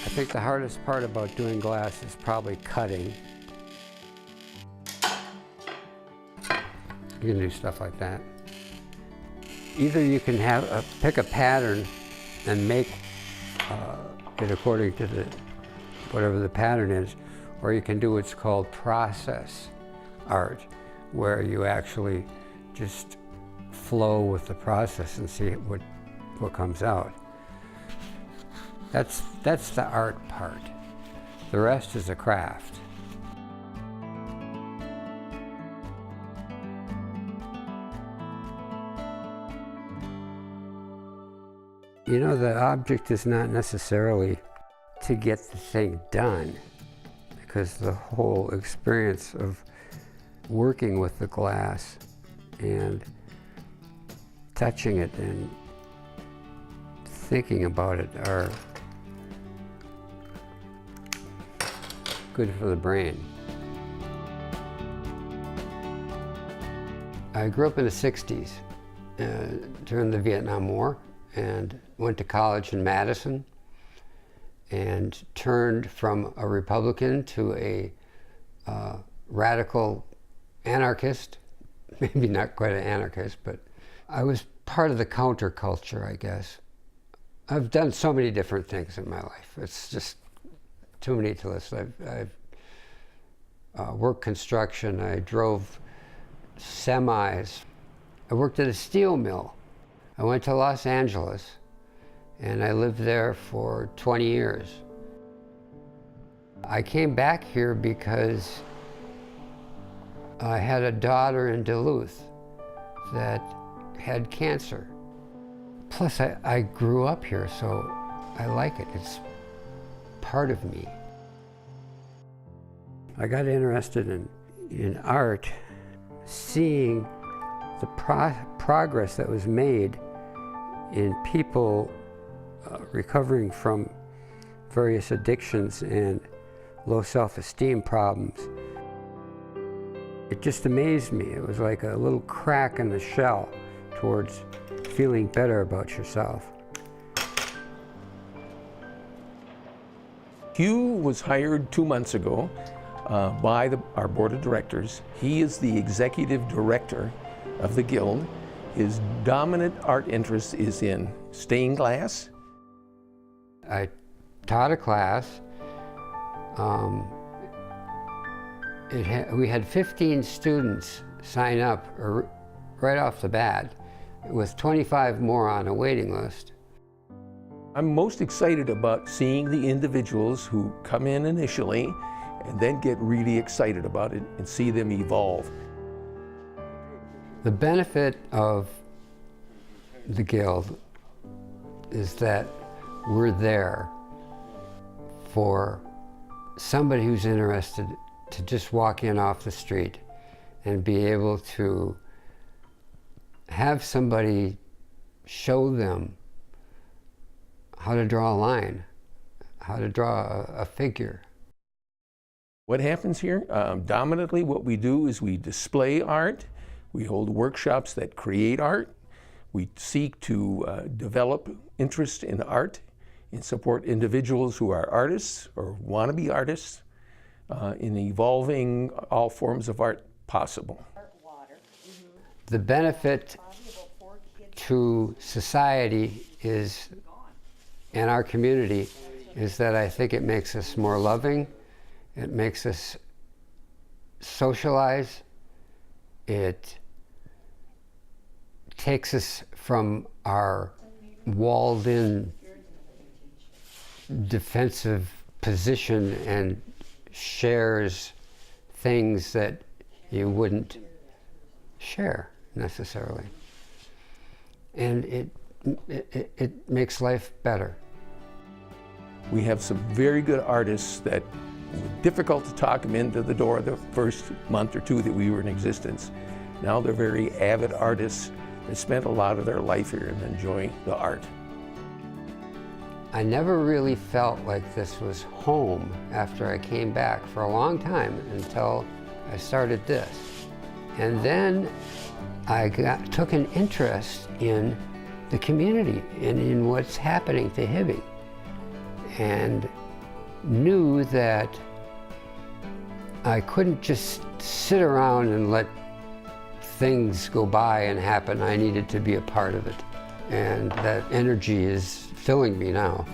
I think the hardest part about doing glass is probably cutting. You can do stuff like that. Either you can pick a pattern and make it according to whatever the pattern is, or you can do what's called process art, where you actually just flow with the process and see what comes out. That's the art part. The rest is a craft. You know, the object is not necessarily to get the thing done, because the whole experience of working with the glass and touching it and thinking about it are good for the brain. I grew up in the 60s during the Vietnam War and went to college in Madison and turned from a Republican to a radical anarchist, maybe not quite an anarchist, but I was part of the counterculture, I guess. I've done so many different things in my life. It's just too many to list. I've worked construction. I drove semis. I worked at a steel mill. I went to Los Angeles, and I lived there for 20 years. I came back here because I had a daughter in Duluth that had cancer. Plus, I grew up here, so I like it. It's part of me. I got interested in art, seeing the progress that was made in people recovering from various addictions and low self-esteem problems. It just amazed me. It was like a little crack in the shell towards feeling better about yourself. Hugh was hired 2 months ago by our board of directors. He is the executive director of the Guild. His dominant art interest is in stained glass. I taught a class. We had 15 students sign up right off the bat, with 25 more on a waiting list. I'm most excited about seeing the individuals who come in initially and then get really excited about it and see them evolve. The benefit of the Guild is that we're there for somebody who's interested to just walk in off the street and be able to have somebody show them how to draw a line, how to draw a figure. What happens here? Dominantly, what we do is we display art. We hold workshops that create art. We seek to develop interest in art and support individuals who are artists or want to be artists in evolving all forms of art possible. The benefit to society is, and our community, is that I think it makes us more loving, it makes us socialize, it takes us from our walled-in defensive position and shares things that you wouldn't share necessarily. And it makes life better. We have some very good artists that difficult to talk them into the door the first month or two that we were in existence. Now they're very avid artists that spent a lot of their life here and enjoy the art. I never really felt like this was home after I came back for a long time until I started this. And then took an interest in the community and in what's happening to Hibbing, and knew that I couldn't just sit around and let things go by and happen. I needed to be a part of it, and that energy is filling me now.